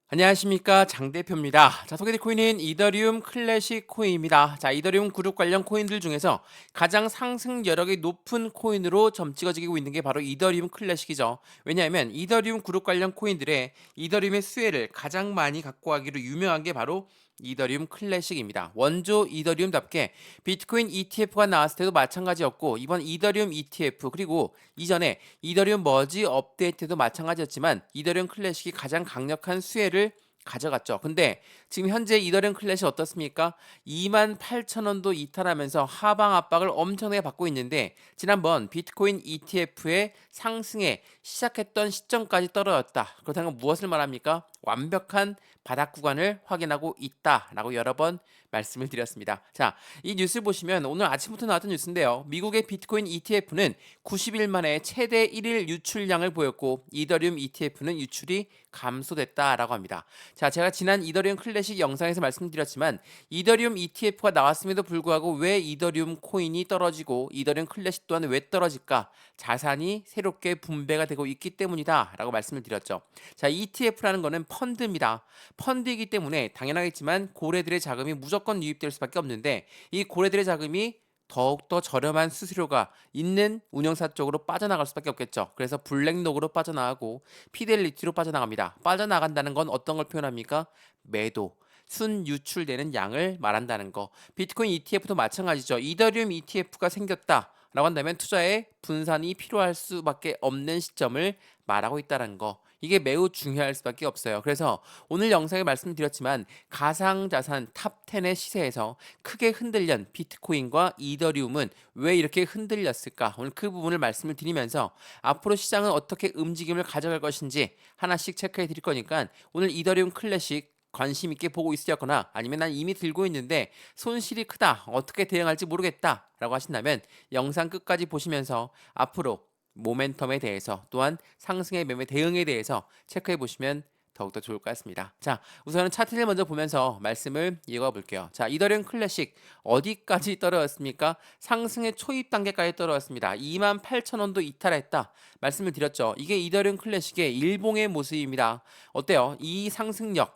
안녕하십니까, 장 대표입니다. 자, 소개될 코인은 이더리움 클래식 코인입니다. 자, 이더리움 그룹 관련 코인들 중에서 가장 상승 여력이 높은 코인으로 점 찍어지고 있는 게 바로 이더리움 클래식이죠. 왜냐하면 이더리움 그룹 관련 코인들의 이더리움의 수혜를 가장 많이 갖고 가기로 유명한 게 바로 이더리움 클래식입니다. 원조 이더리움답게 비트코인 ETF가 나왔을 때도 마찬가지였고, 이번 이더리움 ETF 그리고 이전에 이더리움 머지 업데이트도 마찬가지였지만 이더리움 클래식이 가장 강력한 수혜를 가져갔죠. 근데 지금 현재 이더리움 클래식 어떻습니까? 28,000원도 이탈하면서 하방 압박을 엄청나게 받고 있는데, 지난번 비트코인 ETF의 상승에 시작했던 시점까지 떨어졌다. 그렇다면 무엇을 말합니까? 완벽한 바닥 구간을 확인하고 있다라고 여러 번 말씀을 드렸습니다. 자, 이 뉴스 보시면 오늘 아침부터 나왔던 뉴스인데요. 미국의 비트코인 ETF는 90일 만에 최대 1일 유출량을 보였고 이더리움 ETF는 유출이 감소됐다라고 합니다. 자, 제가 지난 이더리움 클래식 영상에서 말씀드렸지만 이더리움 ETF가 나왔음에도 불구하고 왜 이더리움 코인이 떨어지고 이더리움 클래식 또한 왜 떨어질까? 자산이 새롭게 분배가 되고 있기 때문이다라고 말씀을 드렸죠. 자, ETF라는 거는 펀드입니다. 펀드이기 때문에 당연하겠지만 고래들의 자금이 무조건 유입될 수밖에 없는데, 이 고래들의 자금이 더욱더 저렴한 수수료가 있는 운영사 쪽으로 빠져나갈 수밖에 없겠죠. 그래서 블랙록으로 빠져나가고 피델리티로 빠져나갑니다. 빠져나간다는 건 어떤 걸 표현합니까? 매도, 순 유출되는 양을 말한다는 거. 비트코인 ETF도 마찬가지죠. 이더리움 ETF가 생겼다 라고 한다면 투자에 분산이 필요할 수밖에 없는 시점을 말하고 있다는 거. 이게 매우 중요할 수밖에 없어요. 그래서 오늘 영상에 말씀드렸지만 가상자산 탑 10의 시세에서 크게 흔들린 비트코인과 이더리움은 왜 이렇게 흔들렸을까? 오늘 그 부분을 말씀을 드리면서 앞으로 시장은 어떻게 움직임을 가져갈 것인지 하나씩 체크해 드릴 거니까 오늘 이더리움 클래식 관심 있게 보고 있으셨거나 아니면 난 이미 들고 있는데 손실이 크다, 어떻게 대응할지 모르겠다 라고 하신다면 영상 끝까지 보시면서 앞으로 모멘텀에 대해서 또한 상승의 매매 대응에 대해서 체크해 보시면 더욱더 좋을 것 같습니다. 자, 우선은 차트를 먼저 보면서 말씀을 이어가 볼게요. 자, 이더리움 클래식 어디까지 떨어졌습니까? 상승의 초입 단계까지 떨어졌습니다. 28,000원도 이탈했다 말씀을 드렸죠. 이게 이더리움 클래식의 일봉의 모습입니다. 어때요? 이 상승력,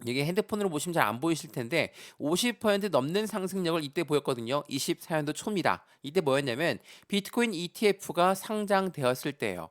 이게 핸드폰으로 보시면 잘 안 보이실 텐데 50% 넘는 상승력을 이때 보였거든요. 24년도 초입니다. 이때 뭐였냐면 비트코인 ETF가 상장되었을 때예요.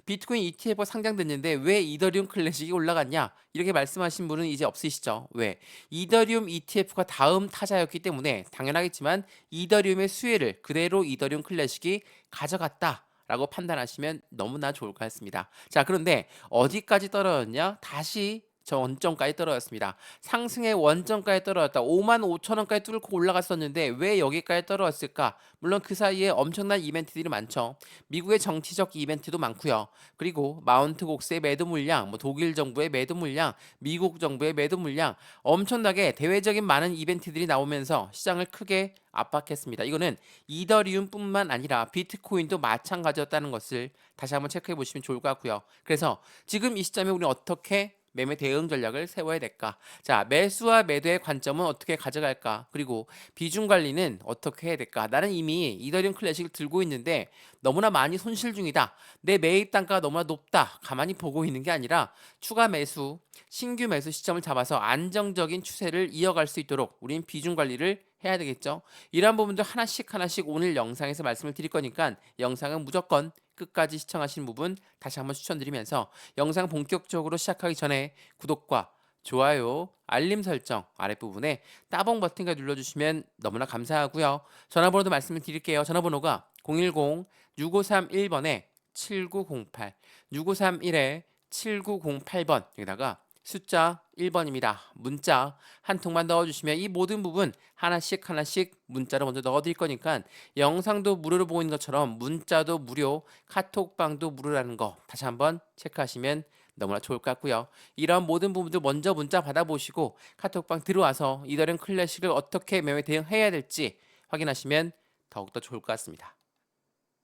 비트코인 ETF가 상장됐는데 왜 이더리움 클래식이 올라갔냐? 이렇게 말씀하신 분은 이제 없으시죠. 왜? 이더리움 ETF가 다음 타자였기 때문에 당연하겠지만 이더리움의 수혜를 그대로 이더리움 클래식이 가져갔다 라고 판단하시면 너무나 좋을 것 같습니다. 자, 그런데 어디까지 떨어졌냐? 다시 저 원점까지 떨어졌습니다. 상승의 원점까지 떨어졌다. 55,000원까지 뚫고 올라갔었는데 왜 여기까지 떨어졌을까? 물론 그 사이에 엄청난 이벤트들이 많죠. 미국의 정치적 이벤트도 많고요. 그리고 마운트 곡스의 매도 물량, 뭐 독일 정부의 매도 물량, 미국 정부의 매도 물량, 엄청나게 대외적인 많은 이벤트들이 나오면서 시장을 크게 압박했습니다. 이거는 이더리움뿐만 아니라 비트코인도 마찬가지였다는 것을 다시 한번 체크해 보시면 좋을 것 같고요. 그래서 지금 이 시점에 우리는 어떻게 매매 대응 전략을 세워야 될까? 자, 매수와 매도의 관점은 어떻게 가져갈까? 그리고 비중 관리는 어떻게 해야 될까? 나는 이미 이더리움 클래식을 들고 있는데 너무나 많이 손실 중이다. 내 매입 단가가 너무나 높다. 가만히 보고 있는 게 아니라 추가 매수, 신규 매수 시점을 잡아서 안정적인 추세를 이어갈 수 있도록 우린 비중 관리를 해야 되겠죠. 이러한 부분들 하나씩 하나씩 오늘 영상에서 말씀을 드릴 거니까 영상은 무조건 끝까지 시청하신 부분 다시 한번 추천드리면서 영상 본격적으로 시작하기 전에 구독과 좋아요, 알림 설정 아랫부분에 따봉 버튼까지 눌러주시면 너무나 감사하고요. 전화번호도 말씀을 드릴게요. 전화번호가 010-6531번에 7908, 6531에 7908번, 여기다가 숫자 1번입니다. 문자 한 통만 넣어주시면 이 모든 부분 하나씩 하나씩 문자로 먼저 넣어드릴 거니까 영상도 무료로 보고 있는 것처럼 문자도 무료, 카톡방도 무료라는 거 다시 한번 체크하시면 너무나 좋을 것 같고요. 이런 모든 부분들 먼저 문자 받아보시고 카톡방 들어와서 이더리움 클래식을 어떻게 매매 대응해야 될지 확인하시면 더욱더 좋을 것 같습니다.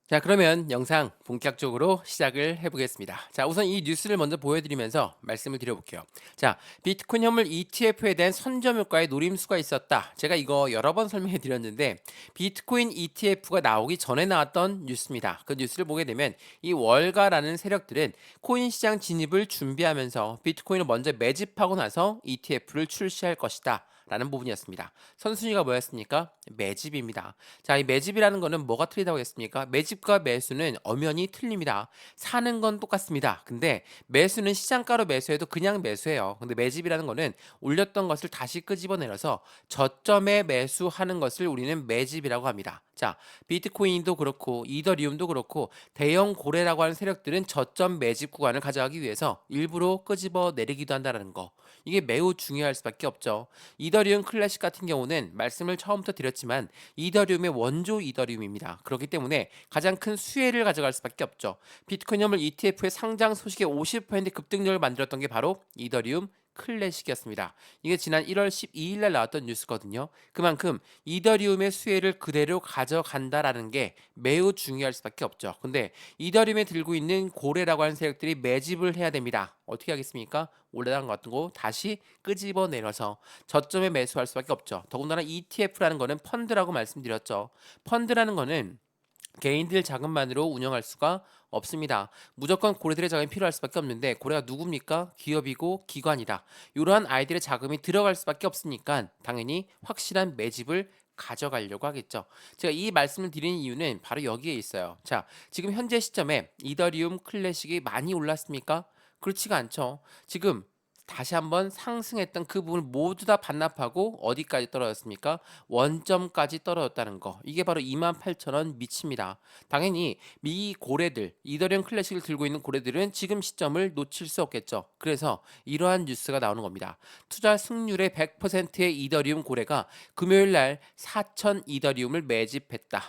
자, 그러면 영상 본격적으로 시작을 해보겠습니다. 자, 우선 이 뉴스를 먼저 보여드리면서 말씀을 드려볼게요. 자, 비트코인 현물 ETF에 대한 선점 효과의 노림수가 있었다. 제가 이거 여러 번 설명해 드렸는데, 비트코인 ETF가 나오기 전에 나왔던 뉴스입니다. 그 뉴스를 보게 되면 이 월가라는 세력들은 코인 시장 진입을 준비하면서 비트코인을 먼저 매집하고 나서 ETF를 출시할 것이다. 라는 부분이었습니다. 선순위가 뭐였습니까? 매집입니다. 자, 이 매집이라는 거는 뭐가 틀리다고 했습니까? 매집과 매수는 엄연히 틀립니다. 사는 건 똑같습니다. 근데 매수는 시장가로 매수해도 그냥 매수해요. 근데 매집이라는 거는 올렸던 것을 다시 끄집어내려서 저점에 매수하는 것을 우리는 매집이라고 합니다. 자, 비트코인도 그렇고 이더리움도 그렇고 대형 고래라고 하는 세력들은 저점 매집 구간을 가져가기 위해서 일부러 끄집어 내리기도 한다는 거. 이게 매우 중요할 수밖에 없죠. 이더리움 클래식 같은 경우는 말씀을 처음부터 드렸지만 이더리움의 원조 이더리움입니다. 그렇기 때문에 가장 큰 수혜를 가져갈 수밖에 없죠. 비트코인 현물 ETF의 상장 소식의 50% 급등률을 만들었던 게 바로 이더리움 클래식이었습니다. 이게 지난 1월 12일 날 나왔던 뉴스거든요. 그만큼 이더리움의 수혜를 그대로 가져간다라는 게 매우 중요할 수밖에 없죠. 근데 이더리움에 들고 있는 고래라고 하는 세력들이 매집을 해야 됩니다. 어떻게 하겠습니까? 올라간 것 같은 거 다시 끄집어 내려서 저점에 매수할 수밖에 없죠. 더군다나 ETF라는 거는 펀드라고 말씀드렸죠. 펀드라는 거는 개인들 자금만으로 운영할 수가 없습니다. 무조건 고래들의 자금이 필요할 수밖에 없는데 고래가 누굽니까? 기업이고 기관이다. 이러한 아이들의 자금이 들어갈 수밖에 없으니까 당연히 확실한 매집을 가져가려고 하겠죠. 제가 이 말씀을 드리는 이유는 바로 여기에 있어요. 자, 지금 현재 시점에 이더리움 클래식이 많이 올랐습니까? 그렇지가 않죠. 지금 다시 한번 상승했던 그 부분을 모두 다 반납하고 어디까지 떨어졌습니까? 원점까지 떨어졌다는 거. 이게 바로 28,000원 미칩니다. 당연히 미 고래들, 이더리움 클래식을 들고 있는 고래들은 지금 시점을 놓칠 수 없겠죠. 그래서 이러한 뉴스가 나오는 겁니다. 투자 승률의 100%의 이더리움 고래가 금요일 날 4,000 이더리움을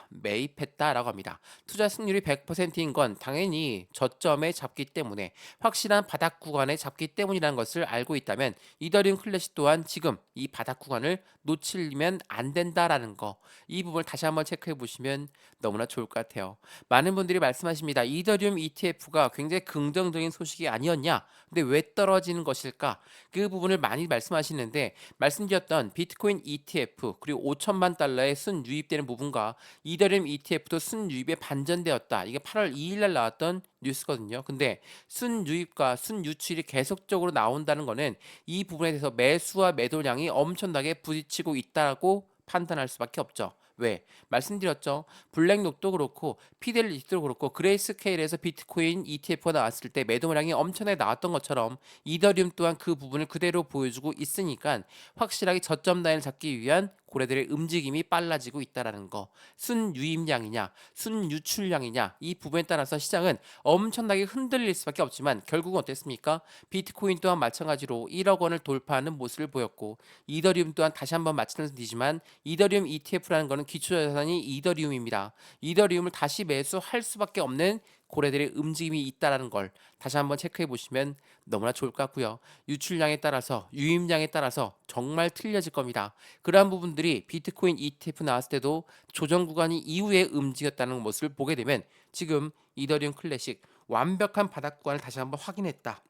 매입했다라고 합니다. 투자 승률이 100%인 건 당연히 저점에 잡기 때문에 확실한 바닥 구간에 잡기 때문이라는 것을 알고 있다면 이더리움 클래식 또한 지금 이 바닥 구간을 놓치면 안 된다라는 거, 이 부분을 다시 한번 체크해 보시면 너무나 좋을 것 같아요. 많은 분들이 말씀하십니다. 이더리움 ETF가 굉장히 긍정적인 소식이 아니었냐? 근데 왜 떨어지는 것일까? 그 부분을 많이 말씀하시는데 말씀드렸던 비트코인 ETF 그리고 5천만 달러의 순유입되는 부분과 이더리움 ETF도 순유입에 반전되었다. 이게 8월 2일 날 나왔던 뉴스거든요. 근데 순유입과 순유출이 계속적으로 나온다는 거는 이 부분에 대해서 매수와 매도량이 엄청나게 부딪히고 있다고 판단할 수밖에 없죠. 왜? 말씀드렸죠. 블랙록도 그렇고 피델리티도 그렇고 그레이스케일에서 비트코인 ETF가 나왔을 때 매도량이 엄청나게 나왔던 것처럼 이더리움 또한 그 부분을 그대로 보여주고 있으니까 확실하게 저점 라인을 잡기 위한 고래들의 움직임이 빨라지고 있다라는 거. 순유입량이냐, 순유출량이냐 이 부분에 따라서 시장은 엄청나게 흔들릴 수밖에 없지만 결국은 어땠습니까? 비트코인 또한 마찬가지로 1억 원을 돌파하는 모습을 보였고 이더리움 또한 다시 한번 말씀드리지만 이더리움 ETF라는 것은 기초자산이 이더리움입니다. 이더리움을 다시 매수할 수밖에 없는 고래들의 움직임이 있다라는 걸 다시 한번 체크해 보시면 너무나 좋을 것 같고요. 유출량에 따라서 유입량에 따라서 정말 틀려질 겁니다. 그러한 부분들이 비트코인 ETF 나왔을 때도 조정 구간이 이후에 움직였다는 모습을 보게 되면 지금 이더리움 클래식 완벽한 바닥 구간을 다시 한번 확인했다.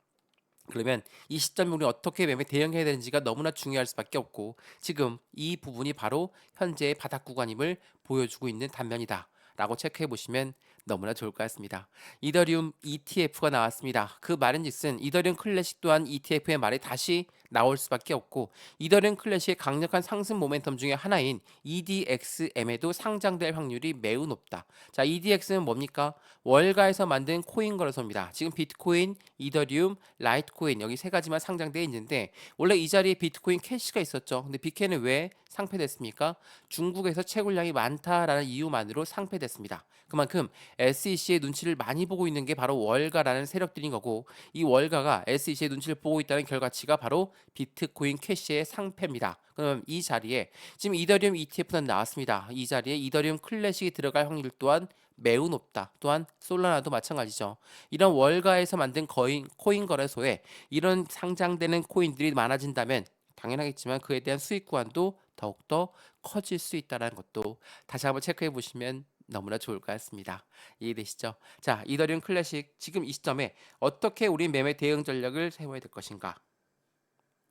그러면 이 시점에 우리 어떻게 매매 대응해야 되는지가 너무나 중요할 수밖에 없고 지금 이 부분이 바로 현재의 바닥 구간임을 보여주고 있는 단면이다. 라고 체크해 보시면 너무나 좋을 것 같습니다. 이더리움 ETF가 나왔습니다. 그 말인즉슨 이더리움 클래식 또한 ETF의 말이 다시 나올 수밖에 없고 이더리움 클래식의 강력한 상승 모멘텀 중에 하나인 EDXM에도 상장될 확률이 매우 높다. 자, EDX는 뭡니까? 월가에서 만든 코인 거래소입니다. 지금 비트코인, 이더리움, 라이트코인 여기 세 가지만 상장되어 있는데 원래 이 자리에 비트코인 캐시가 있었죠. 근데 비캐는 왜 상폐됐습니까? 중국에서 채굴량이 많다라는 이유만으로 상폐됐습니다. 그만큼 SEC의 눈치를 많이 보고 있는 게 바로 월가라는 세력들인 거고 이 월가가 SEC의 눈치를 보고 있다는 결과치가 바로 비트코인 캐시의 상패입니다. 그럼 이 자리에 지금 이더리움 ETF는 나왔습니다. 이 자리에 이더리움 클래식이 들어갈 확률 또한 매우 높다. 또한 솔라나도 마찬가지죠. 이런 월가에서 만든 코인 거래소에 이런 상장되는 코인들이 많아진다면 당연하겠지만 그에 대한 수익 구간도 더욱더 커질 수 있다는 것도 다시 한번 체크해 보시면 너무나 좋을 것 같습니다. 이해되시죠? 자, 이더리움 클래식 지금 이 시점에 어떻게 우리 매매 대응 전략을 세워야 될 것인가?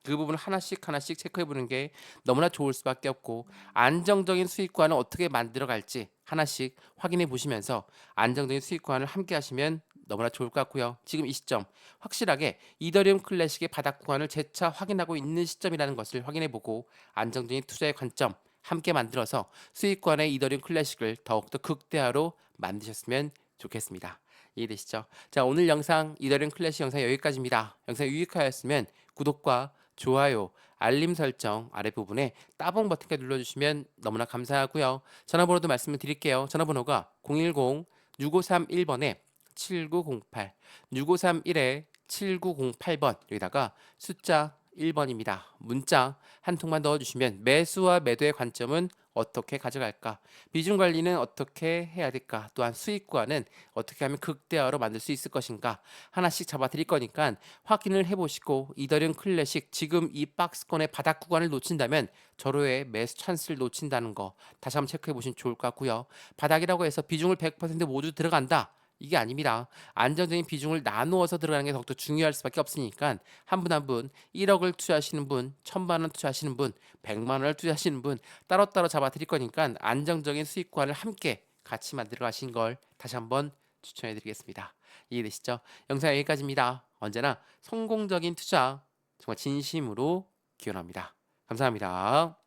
그 부분을 하나씩 하나씩 체크해 보는 게 너무나 좋을 수밖에 없고 안정적인 수익관을 어떻게 만들어 갈지 하나씩 확인해 보시면서 안정적인 수익관을 함께 하시면 너무나 좋을 것 같고요. 지금 이 시점 확실하게 이더리움 클래식의 바닥 구간을 재차 확인하고 있는 시점이라는 것을 확인해 보고 안정적인 투자의 관점 함께 만들어서 수익관의 이더리움 클래식을 더욱더 극대화로 만드셨으면 좋겠습니다. 이해되시죠? 자, 오늘 영상 이더리움 클래식 영상 여기까지입니다. 영상 유익하였으면 구독과 좋아요, 알림 설정 아래 부분에 따봉 버튼까지 눌러주시면 너무나 감사하고요. 전화번호도 말씀을 드릴게요. 전화번호가 010-6531번에 7908, 6531에 7908번 여기다가 숫자 1번입니다. 문자 한 통만 넣어주시면 매수와 매도의 관점은 어떻게 가져갈까? 비중 관리는 어떻게 해야 될까? 또한 수익과는 어떻게 하면 극대화로 만들 수 있을 것인가? 하나씩 잡아 드릴 거니까 확인을 해보시고 이더리움 클래식 지금 이 박스권의 바닥 구간을 놓친다면 절호의 매수 찬스를 놓친다는 거 다시 한번 체크해 보시면 좋을 것 같고요. 바닥이라고 해서 비중을 100% 모두 들어간다. 이게 아닙니다. 안정적인 비중을 나누어서 들어가는 게 더욱더 중요할 수밖에 없으니까 한 분 한 분 1억을 투자하시는 분, 1,000만 원 투자하시는 분, 100만 원을 투자하시는 분 따로따로 잡아 드릴 거니까 안정적인 수익관을 함께 같이 만들어 가신 걸 다시 한번 추천해 드리겠습니다. 이해되시죠? 영상 여기까지입니다. 언제나 성공적인 투자 정말 진심으로 기원합니다. 감사합니다.